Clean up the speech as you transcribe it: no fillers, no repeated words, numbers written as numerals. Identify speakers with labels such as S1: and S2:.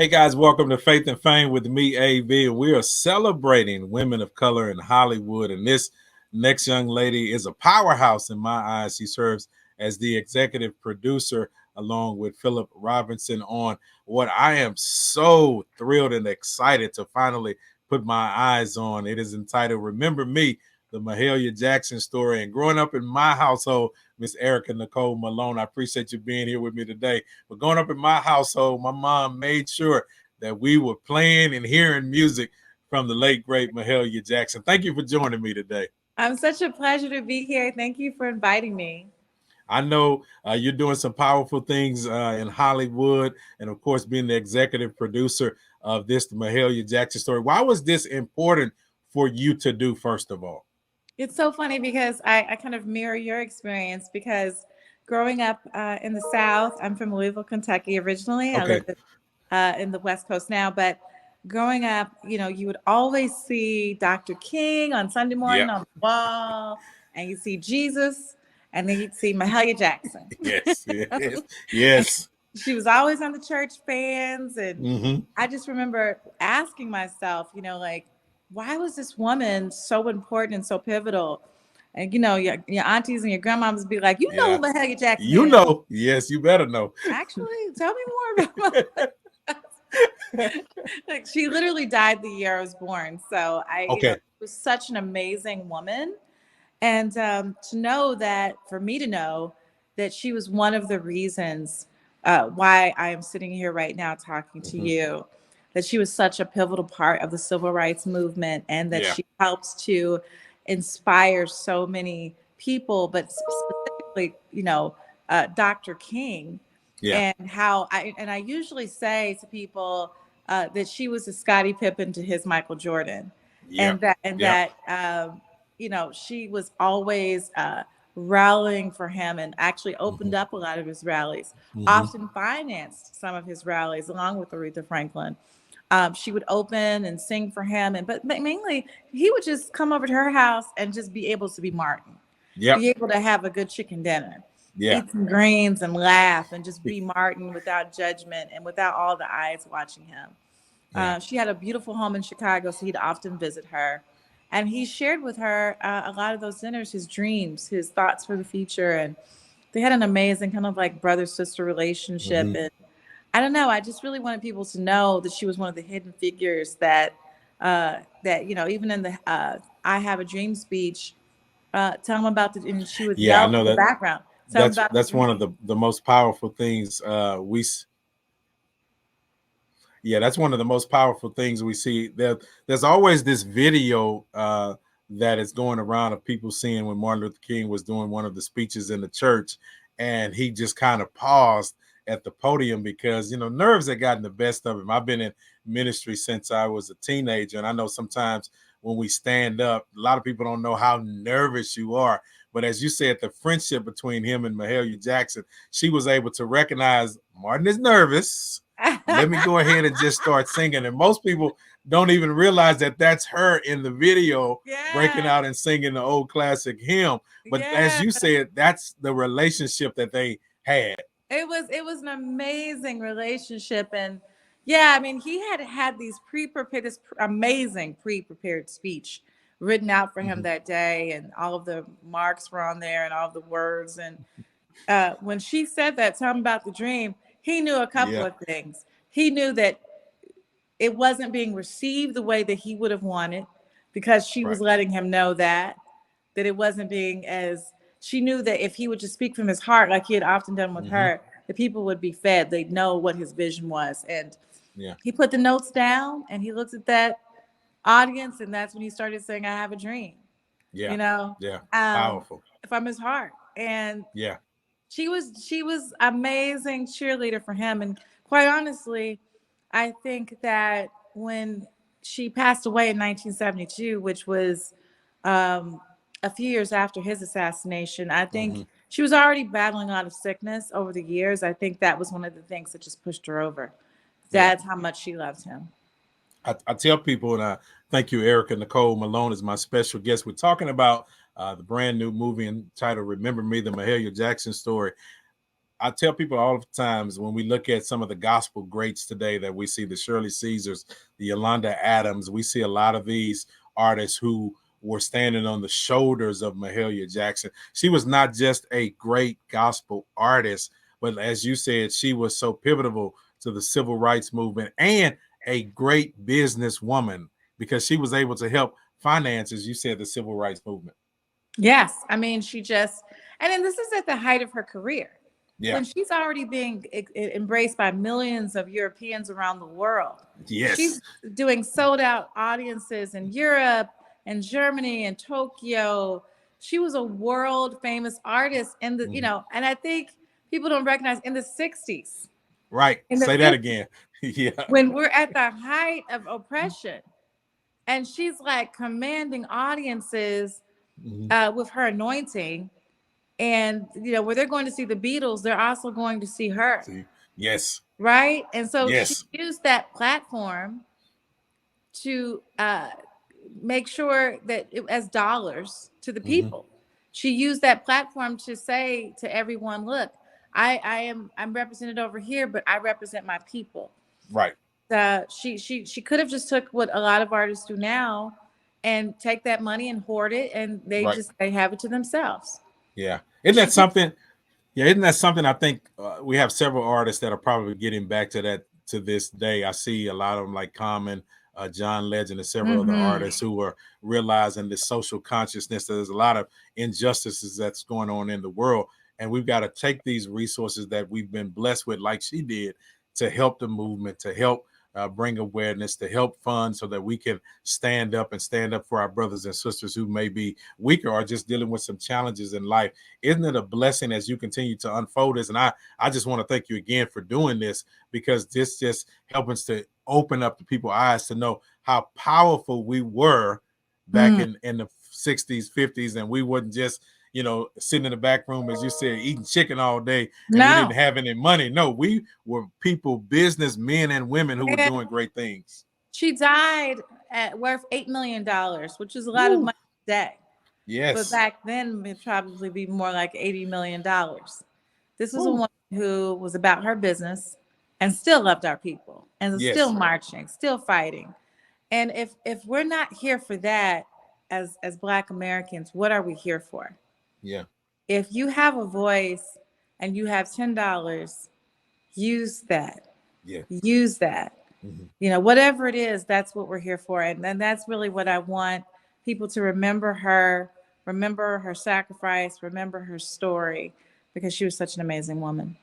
S1: Hey guys, welcome to Faith and Fame with me, AB, and we are celebrating women of color in Hollywood. And this next young lady is a powerhouse in my eyes. She serves as the executive producer along with Philip Robinson on what I am so thrilled and excited to finally put my eyes on. It is entitled Remember Me, the Mahalia Jackson story. And growing up in my household, Miss Ericka Nicole Malone, I appreciate you being here with me today. But growing up in my household, my mom made sure that we were playing and hearing music from the late, great Mahalia Jackson. Thank you for joining me today.
S2: I'm such a pleasure to be here. Thank you for inviting me.
S1: I know you're doing some powerful things in Hollywood, and of course, being the executive producer of this the Mahalia Jackson story. Why was this important for you to do, first of all?
S2: It's so funny because I kind of mirror your experience because growing up in the South, I'm from Louisville, Kentucky originally. I
S1: Okay.
S2: live in the West Coast now, but growing up, you would always see Dr. King on Sunday morning
S1: Yep.
S2: on the wall, and you'd see Jesus, and then you'd see Mahalia Jackson.
S1: Yes. Yes.
S2: And
S1: Yes.
S2: she was always on the church fans. And
S1: Mm-hmm.
S2: I just remember asking myself, like, why was this woman so important and so pivotal? And your aunties and your grandmoms be like,
S1: Yeah.
S2: who Mahalia Jackson
S1: You
S2: is?
S1: know. Yes, you better know.
S2: Actually, tell me more about like she literally died the year I was born. So
S1: Okay.
S2: she was such an amazing woman. And to know that, for me to know that she was one of the reasons why I am sitting here right now talking to
S1: Mm-hmm.
S2: you, that she was such a pivotal part of the civil rights movement and that
S1: Yeah.
S2: she helps to inspire so many people, but specifically, Dr. King,
S1: Yeah.
S2: and how I usually say to people that she was a Scottie Pippen to his Michael Jordan,
S1: Yep.
S2: and that and
S1: Yep.
S2: that she was always rallying for him and actually
S1: Mm-hmm.
S2: opened up a lot of his rallies,
S1: Mm-hmm.
S2: often financed some of his rallies along with Aretha Franklin. She would open and sing for him, but mainly he would just come over to her house and just be able to be Martin,
S1: Yep.
S2: be able to have a good chicken dinner,
S1: Yeah.
S2: eat some greens and laugh and just be Martin without judgment and without all the eyes watching him.
S1: Yeah.
S2: She had a beautiful home in Chicago, so he'd often visit her. And he shared with her a lot of those dinners, his dreams, his thoughts for the future. And they had an amazing kind of like brother sister relationship.
S1: Mm-hmm.
S2: And I don't know, I just really wanted people to know that she was one of the hidden figures that even in the I Have a Dream speech, tell them about and she would
S1: Yeah, I
S2: yell
S1: know
S2: in the
S1: that.
S2: background, tell them
S1: That's
S2: about the
S1: that's one of
S2: dream.
S1: the most powerful things yeah, that's one of the most powerful things we see. There's always this video that is going around of people seeing when Martin Luther King was doing one of the speeches in the church, and he just kind of paused at the podium because nerves had gotten the best of him. I've been in ministry since I was a teenager, and I know sometimes when we stand up, a lot of people don't know how nervous you are. But as you said, the friendship between him and Mahalia Jackson, she was able to recognize Martin is nervous. Let me go ahead and just start singing. And most people don't even realize that that's her in the video breaking
S2: Yeah,
S1: out and singing the old classic hymn. But as
S2: yeah.
S1: you said, that's the relationship that they had.
S2: It was an amazing relationship. And yeah, I mean, he had these pre-prepared this amazing pre-prepared speech written out for him
S1: Mhm.
S2: that day, and all of the marks were on there and all of the words. And when she said that, tell him about the dream, he knew a couple
S1: Yeah,
S2: of things. He knew that it wasn't being received the way that he would have wanted, because she
S1: right.
S2: was letting him know that it wasn't being as she knew that if he would just speak from his heart like he had often done with
S1: Hmm.
S2: her, the people would be fed. They'd know what his vision was. And
S1: Yeah,
S2: he put the notes down and he looked at that audience, and that's when he started saying, I have a dream,
S1: yeah,
S2: you know,
S1: yeah.
S2: um,
S1: Powerful.
S2: from his heart. And
S1: Yeah.
S2: she was amazing cheerleader for him. And quite honestly, I think that when she passed away in 1972, which was um, a few years after his assassination, I think
S1: Hmm.
S2: she was already battling a lot of sickness over the years. I think that was one of the things that just pushed her over.
S1: Yeah.
S2: That's how much she loved him.
S1: I tell people, and I thank you, Ericka Nicole Malone, is my special guest. We're talking about the brand new movie entitled "Remember Me: The Mahalia Jackson Story." I tell people all the times when we look at some of the gospel greats today that we see, the Shirley Caesars, the Yolanda Adams, we see a lot of these artists who were standing on the shoulders of Mahalia Jackson. She was not just a great gospel artist, but as you said, she was so pivotal to the civil rights movement and a great businesswoman because she was able to help finance, as you said, the civil rights movement.
S2: Yes. I mean, she just, and then this is at the height of her career
S1: Yeah.
S2: when she's already being embraced by millions of Europeans around the world.
S1: Yes.
S2: She's doing sold out audiences in Europe and Germany and Tokyo. She was a world famous artist in the, you
S1: Mm-hmm.
S2: know, and I think people don't recognize in the 60s,
S1: Right.
S2: in the
S1: Say that
S2: 50s,
S1: again. Yeah.
S2: when we're at the height of oppression. And she's like commanding audiences
S1: Mm-hmm.
S2: with her anointing. And, you know, where they're going to see the Beatles, they're also going to see her.
S1: See. Yes.
S2: Right. And so she
S1: Yes.
S2: used that platform to make sure that it, as dollars to the
S1: Mm-hmm.
S2: people. She used that platform to say to everyone, look, I'm represented over here, but I represent my people.
S1: Right.
S2: She could have just took what a lot of artists do now and take that money and hoard it, and
S1: Right.
S2: they have it to themselves.
S1: Yeah. Isn't
S2: She
S1: that
S2: did.
S1: something? Yeah, isn't that something? I think we have several artists that are probably getting back to that to this day. I see a lot of them like Common, John Legend, and several other
S2: Mm-hmm.
S1: artists who are realizing this social consciousness. That there's a lot of injustices that's going on in the world, and we've got to take these resources that we've been blessed with, like she did, to help the movement, to help bring awareness, to help fund, so that we can stand up for our brothers and sisters who may be weaker or just dealing with some challenges in life. Isn't it a blessing as you continue to unfold this? And I just want to thank you again for doing this, because this just helps us to open up the people's eyes to know how powerful we were back
S2: Mm.
S1: in the 60s, 50s, and we wasn't just, sitting in the back room, as you said, eating chicken all day, and we didn't
S2: No.
S1: have any money. No, we were people, business men and women who were
S2: And
S1: doing great things.
S2: she died at worth $8 million, which is a lot of
S1: Woo.
S2: money today. But
S1: Yes.
S2: back then, it'd probably be more like $80 million. This was a
S1: Woo.
S2: woman who was about her business and still loved our people and was still
S1: Yes.
S2: marching, still fighting. And if we're not here for that as Black Americans, what are we here for?
S1: Yeah.
S2: If you have a voice and you have $10, use that.
S1: Yeah.
S2: Use that.
S1: Mhm.
S2: You know, whatever it is, that's what we're here for. And that's really what I want people to remember her sacrifice, remember her story, because she was such an amazing woman.